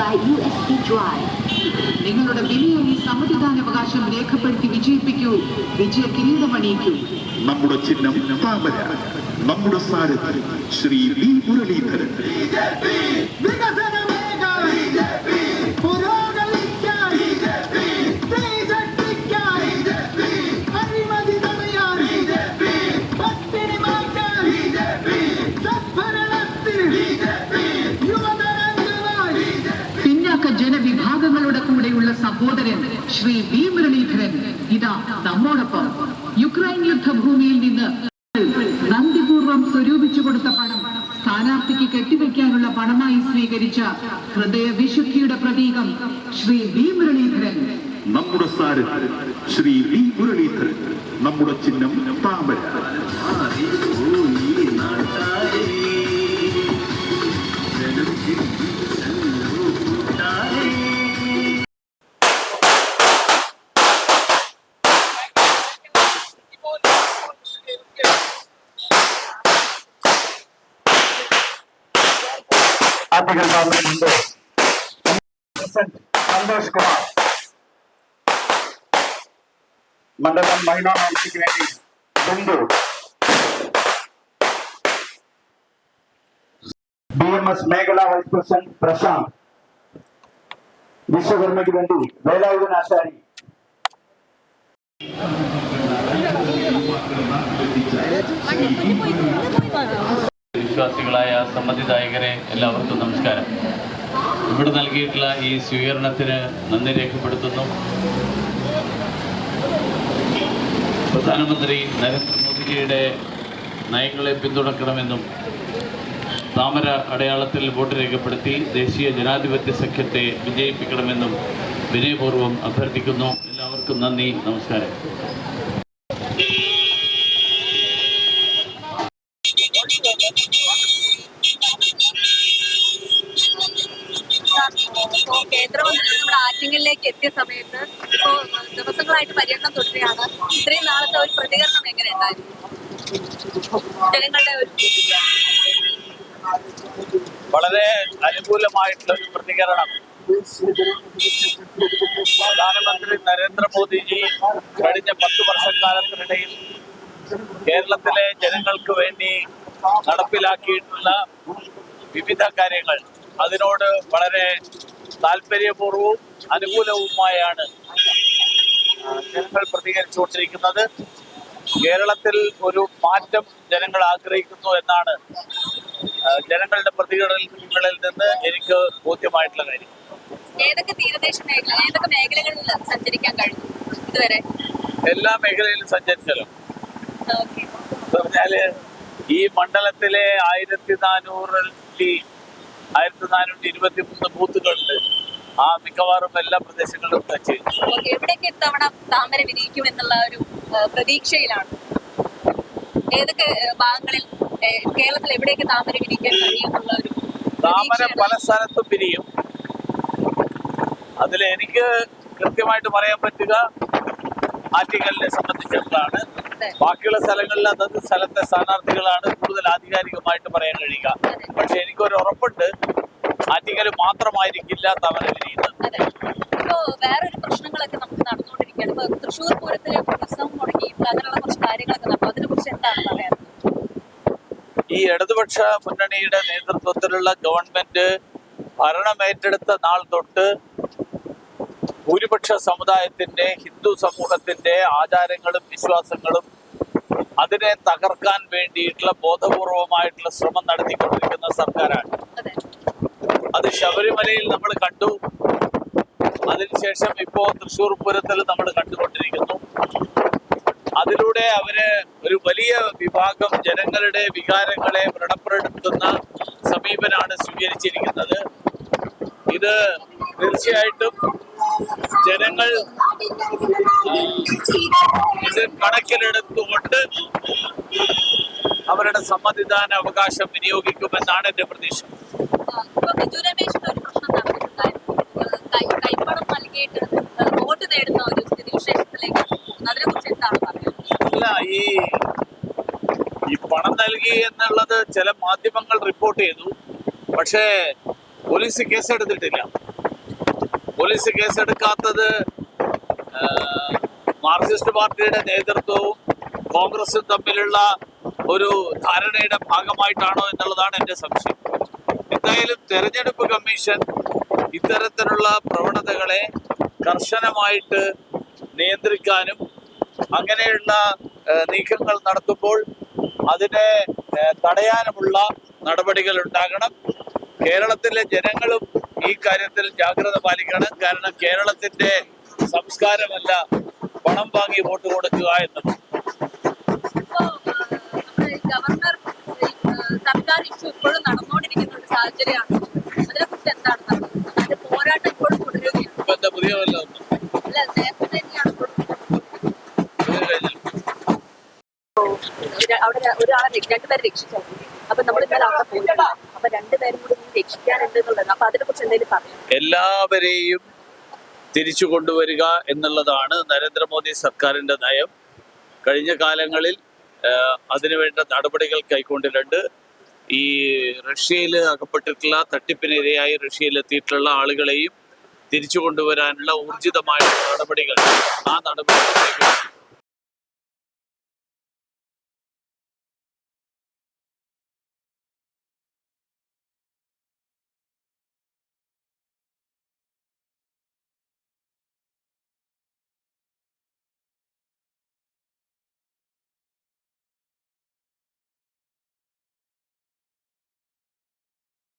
by USB Drive. നിങ്ങളുടെ വിലയേറിയ സമ്മതിദാനാവകാശം രേഖപ്പെടുത്തി വിജയിപ്പിക്കൂ, വിജയ കിരീടമണിയിക്കൂ. നമ്മുടെ ചിഹ്നം താമര, നമ്മുടെ സാരഥി ശ്രീ വി മുരളീധരൻ. ജനവിഭാഗങ്ങളുടെ കൂടെയുള്ള സഹോദരൻ ശ്രീ വി മുരളീധരൻ ഇതാ നമ്മോടൊപ്പം. യുക്രൈൻ യുദ്ധഭൂമിയിൽ നിന്ന് നന്ദിപൂർവ്വം സ്വരൂപിച്ചു കൊടുത്ത പണം സ്ഥാനാർത്ഥിക്ക് കെട്ടിവെക്കാനുള്ള പണമായി സ്വീകരിച്ച ഹൃദയവിശുദ്ധിയുടെ പ്രതീകം ശ്രീ വി മുരളീധരൻ. നമ്മുടെ സാരഥി ശ്രീ വി മുരളീധരൻ, നമ്മുടെ ചിഹ്നം താമര. സന്തോഷ് കുമാർ മണ്ഡലം മഹിളാ മോർച്ചയ്ക്ക് വേണ്ടി ബിന്ദു, BMS മേഖലാ വൈസ് പ്രസിഡന്റ് പ്രശാന്ത്, വിശ്വകർമ്മയ്ക്ക് വേണ്ടി വേലായുധൻ ആശാരി, വിശ്വാസികളായ സമ്മതിദായകരെ എല്ലാവർക്കും നമസ്കാരം. ഇവിടെ നൽകിയിട്ടുള്ള ഈ സ്വീകരണത്തിന് നന്ദി രേഖപ്പെടുത്തുന്നു. പ്രധാനമന്ത്രി നരേന്ദ്രമോദിജിയുടെ നയങ്ങളെ പിന്തുണക്കണമെന്നും താമര അടയാളത്തിൽ വോട്ട് രേഖപ്പെടുത്തി ദേശീയ ജനാധിപത്യ സഖ്യത്തെ വിജയിപ്പിക്കണമെന്നും വിനയപൂർവ്വം അഭ്യർത്ഥിക്കുന്നു. എല്ലാവർക്കും നന്ദി, നമസ്കാരം. കേന്ദ്രമന്ത്രി നമ്മുടെ ആറ്റിങ്ങലിലേക്ക് എത്തിയ സമയത്ത് ഇപ്പോ ദിവസങ്ങളായിട്ട് പര്യടനം തുടരുകയാണ്. ഇത്രയും നാളത്തെ ഒരു പ്രതികരണം എങ്ങനെ ഉണ്ടായിരുന്നു? ജനങ്ങളുടെ ഒരു വളരെ അനുകൂലമായിട്ടുള്ള ഒരു പ്രതികരണം പ്രധാനമന്ത്രി നരേന്ദ്രമോദിജി കഴിഞ്ഞ 10 വർഷക്കാലത്തിനിടയിൽ കേരളത്തിലെ ജനങ്ങൾക്ക് വേണ്ടി നടപ്പിലാക്കിയിട്ടുള്ള വിവിധ കാര്യങ്ങൾ അതിനോട് വളരെ താല്പര്യപൂർവവും അനുകൂലവുമായാണ് ജനങ്ങൾ പ്രതികരിച്ചുകൊണ്ടിരിക്കുന്നത്. കേരളത്തിൽ ഒരു മാറ്റം ജനങ്ങൾ ആഗ്രഹിക്കുന്നു എന്നാണ് ജനങ്ങളുടെ പ്രതികരണങ്ങളിൽ നിന്ന് എനിക്ക് ബോധ്യമായിട്ടുള്ള കാര്യം. ഏതൊക്കെ തീരദേശ മേഖല, ഏതൊക്കെ മേഖലകളിൽ സഞ്ചരിക്കാൻ കഴിഞ്ഞു ഇതുവരെ? എല്ലാ മേഖലയിലും സഞ്ചരിച്ചല്ലോ. പറഞ്ഞാല് ഈ മണ്ഡലത്തിലെ 1423 ബൂത്തുകളുണ്ട്. ആ മിക്കവാറും എല്ലാ പ്രദേശങ്ങളിലും ടച്ച് ചെയ്തു. എവിടെയൊക്കെ ഇത്തവണ താമര വിരിയിക്കുമെന്നുള്ള ഒരു പ്രതീക്ഷയിലാണ്. ഏതൊക്കെ ഭാഗങ്ങളിൽ കേരളത്തിൽ എവിടെയൊക്കെ താമര വിരിക്കാൻ കഴിയുമെന്നുള്ള ഒരു താമര പല സ്ഥലത്തും വിരിയും. അതിൽ എനിക്ക് കൃത്യമായിട്ട് പറയാൻ പറ്റുക ആറ്റിങ്ങലിനെ സംബന്ധിച്ചിടത്താണ്. ബാക്കിയുള്ള സ്ഥലങ്ങളിൽ അതത് സ്ഥലത്തെ സ്ഥാനാർത്ഥികളാണ് കൂടുതൽ ആധികാരികമായിട്ട് പറയാൻ കഴിയുക. പക്ഷെ എനിക്കൊരു ഉറപ്പുണ്ട്, ആറ്റിങ്ങൽ മാത്രമായിരിക്കില്ല താമര വിരിയുന്നത്. ഇപ്പോ വേറൊരു പ്രശ്നങ്ങളൊക്കെ നമുക്ക് നടന്നുകൊണ്ടിരിക്കുകയാണ്. ഇപ്പൊ തൃശ്ശൂർ പൂരത്തിലെ ഉത്സവം മുടങ്ങിയിട്ടുള്ള അങ്ങനെയുള്ള കുറച്ച് കാര്യങ്ങളൊക്കെ നടക്കും. അതിനെ കുറിച്ച് എന്താണ് പറയാനുള്ളത്? ഈ ഇടതുപക്ഷ മുന്നണിയുടെ നേതൃത്വത്തിലുള്ള ഗവൺമെന്റ് ഭരണമേറ്റെടുത്ത നാൾ തൊട്ട് ഭൂരിപക്ഷ സമുദായത്തിന്റെ, ഹിന്ദു സമൂഹത്തിന്റെ ആചാരങ്ങളും വിശ്വാസങ്ങളും അതിനെ തകർക്കാൻ വേണ്ടിയിട്ടുള്ള ബോധപൂർവമായിട്ടുള്ള ശ്രമം നടത്തിക്കൊണ്ടിരിക്കുന്ന സർക്കാരാണ്. അത് ശബരിമലയിൽ നമ്മൾ കണ്ടു. അതിനുശേഷം ഇപ്പോ തൃശ്ശൂർ പൂരത്തിൽ നമ്മൾ കണ്ടുകൊണ്ടിരിക്കുന്നു. അതിലൂടെ അവര് ഒരു വലിയ വിഭാഗം ജനങ്ങളുടെ വികാരങ്ങളെ വ്രണപ്പെടുത്തുന്ന സമീപനമാണ് സ്വീകരിച്ചിരിക്കുന്നത്. ഇത് തീർച്ചയായിട്ടും ജനങ്ങൾ ഇത് കണക്കിലെടുത്തുകൊണ്ട് അവരുടെ സമ്മതിദാന അവകാശം വിനിയോഗിക്കുമെന്നാണ് എന്റെ പ്രതീക്ഷ. അല്ല, ഈ പണം നൽകി എന്നുള്ളത് ചില മാധ്യമങ്ങൾ റിപ്പോർട്ട് ചെയ്തു. പക്ഷേ പോലീസ് കേസെടുത്തിട്ടില്ല. പോലീസ് കേസെടുക്കാത്തത് മാർക്സിസ്റ്റ് പാർട്ടിയുടെ നേതൃത്വവും കോൺഗ്രസും തമ്മിലുള്ള ഒരു ധാരണയുടെ ഭാഗമായിട്ടാണോ എന്നുള്ളതാണ് എൻ്റെ സംശയം. എന്തായാലും തെരഞ്ഞെടുപ്പ് കമ്മീഷൻ ഇത്തരത്തിലുള്ള പ്രവണതകളെ കർശനമായിട്ട് നിയന്ത്രിക്കാനും അങ്ങനെയുള്ള നീക്കങ്ങൾ നടത്തുമ്പോൾ അതിനെ തടയാനുമുള്ള നടപടികൾ ഉണ്ടാകണം. കേരളത്തിലെ ജനങ്ങളും ഈ കാര്യത്തിൽ ജാഗ്രത പാലിക്കണം. കാരണം കേരളത്തിന്റെ സംസ്കാരമല്ല പണം വാങ്ങി വോട്ട് കൊടുക്കുക എന്നത്. ഇപ്പോ നമ്മുടെ ഗവർണർ സർക്കാർ ഇഷ്യൂ ഇപ്പോഴും നടന്നുകൊണ്ടിരിക്കുന്ന ഒരു സാഹചര്യമാണ്. അതിനെക്കുറിച്ച് എന്താണ് പറയുന്നത്? അതിന്റെ പോരാട്ടം ഇപ്പോഴും തുടരുകയാണ്. ഇപ്പൊ എന്താ പുതിയ വല്ലതും അല്ല, നേരത്തെ തന്നെയാണ് അവിടെ ഒരാളെ രണ്ടുപേരെ രക്ഷിച്ചായിരുന്നു. അപ്പൊ നമ്മൾ ഇന്നലെ അവിടെ പോയില്ല. അപ്പൊ രണ്ടുപേരും കൂടി രക്ഷിക്കാനുണ്ട് എന്നുള്ളത്. അപ്പൊ അതിനെ കുറിച്ച് എന്തെങ്കിലും പറയാം? എല്ലാവരെയും തിരിച്ചു കൊണ്ടുവരിക എന്നുള്ളതാണ് നരേന്ദ്രമോദി സർക്കാരിന്റെ നയം. കഴിഞ്ഞ കാലങ്ങളിൽ അതിനുവേണ്ട നടപടികൾ കൈക്കൊണ്ടിട്ടുണ്ട്. ഈ റഷ്യയിൽ അകപ്പെട്ടിട്ടുള്ള തട്ടിപ്പിനിരയായി റഷ്യയിലെത്തിയിട്ടുള്ള ആളുകളെയും തിരിച്ചു കൊണ്ടുവരാനുള്ള ഊർജിതമായ നടപടികൾ ആ നടപടികൾ